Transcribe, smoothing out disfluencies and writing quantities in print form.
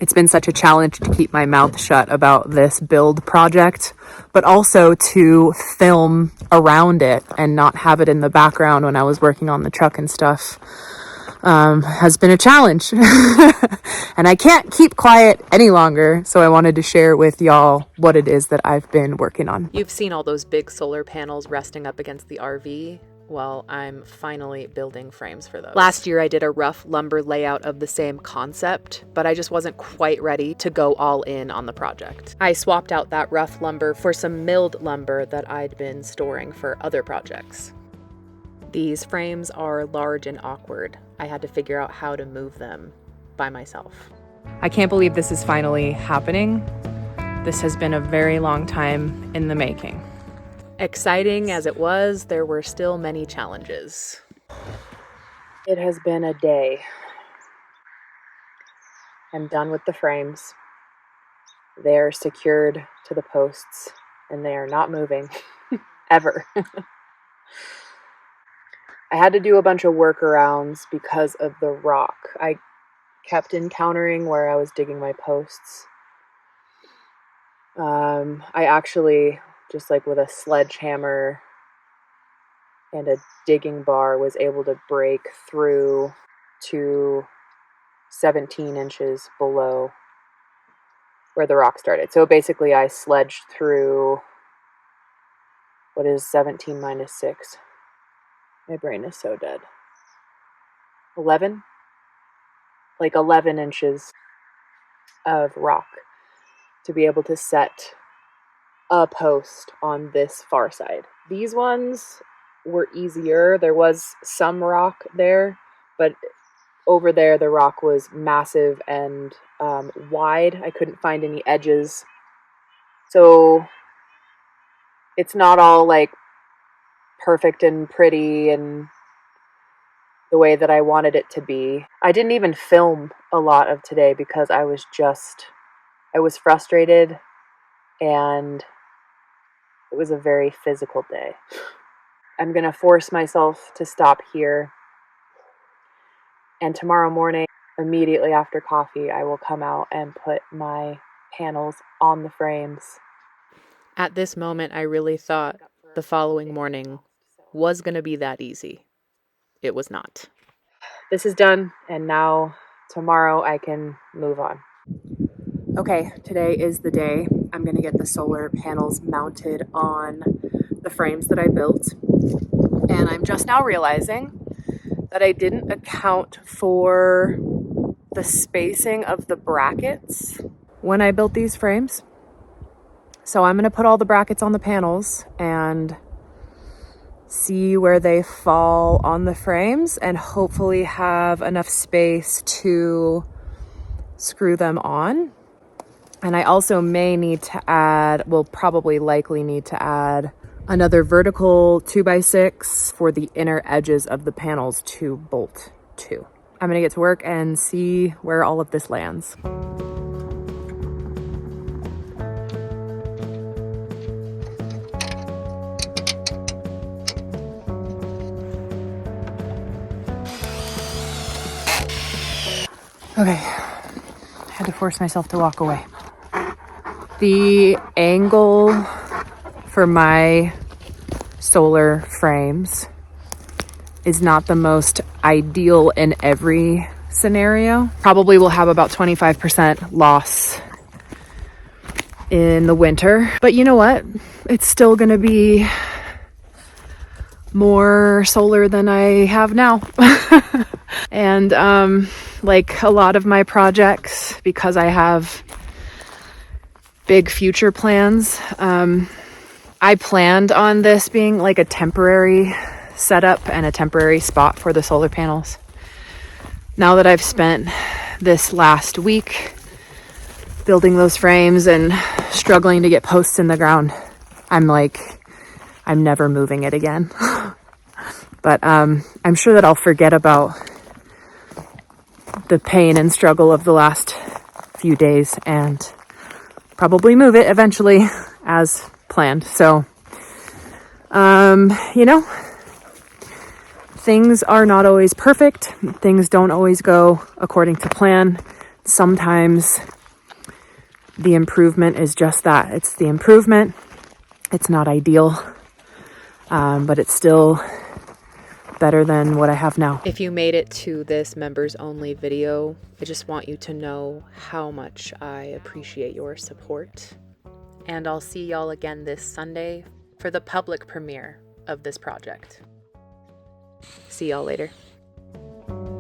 It's been such a challenge to keep my mouth shut about this build project, but also to film around it and not have it in the background when I was working on the truck and stuff. Has been a challenge. And I can't keep quiet any longer, so I wanted to share with y'all what it is that I've been working on. You've seen all those big solar panels resting up against the RV. Well, I'm finally building frames for those. Last year I did a rough lumber layout of the same concept, but I just wasn't quite ready to go all in on the project. I swapped out that rough lumber for some milled lumber that I'd been storing for other projects. These frames are large and awkward. I had to figure out how to move them by myself. I can't believe this is finally happening. This has been a very long time in the making. Exciting as it was, there were still many challenges. It has been a day. I'm done with the frames. They're secured to the posts and they are not moving ever. I had to do a bunch of workarounds because of the rock. I kept encountering where I was digging my posts. I actually, just like with a sledgehammer and a digging bar, was able to break through to 17 inches below where the rock started. So basically I sledged through, what is 17 minus 6? My brain is so dead. 11? Like 11 inches of rock to be able to set a post on this far side. These ones were easier. There was some rock there, but over there the rock was massive and wide. I couldn't find any edges. So it's not all like perfect and pretty and the way that I wanted it to be. I didn't even film a lot of today because I was frustrated and it was a very physical day. I'm gonna force myself to stop here, and tomorrow morning, immediately after coffee, I will come out and put my panels on the frames. At this moment, I really thought the following morning was gonna be that easy. It was not. This is done, and now tomorrow I can move on. Okay, today is the day. I'm gonna get the solar panels mounted on the frames that I built. And I'm just now realizing that I didn't account for the spacing of the brackets when I built these frames. So I'm gonna put all the brackets on the panels and see where they fall on the frames and hopefully have enough space to screw them on. And I also may need to add, will probably likely need to add another vertical 2x6 for the inner edges of the panels to bolt to. I'm gonna get to work and see where all of this lands. Okay, I had to force myself to walk away. The angle for my solar frames is not the most ideal in every scenario. Probably will have about 25% loss in the winter, but you know what? It's still gonna be more solar than I have now. And like a lot of my projects, because I have big future plans, I planned on this being like a temporary setup and a temporary spot for the solar panels. Now that I've spent this last week building those frames and struggling to get posts in the ground, I'm never moving it again. But I'm sure that I'll forget about the pain and struggle of the last few days and probably move it eventually as planned. So, you know, things are not always perfect. Things don't always go according to plan. Sometimes the improvement is just that. It's the improvement. It's not ideal, but it's still better than what I have now. If you made it to this members only video, I just want you to know how much I appreciate your support. And I'll see y'all again this Sunday for the public premiere of this project. See y'all later.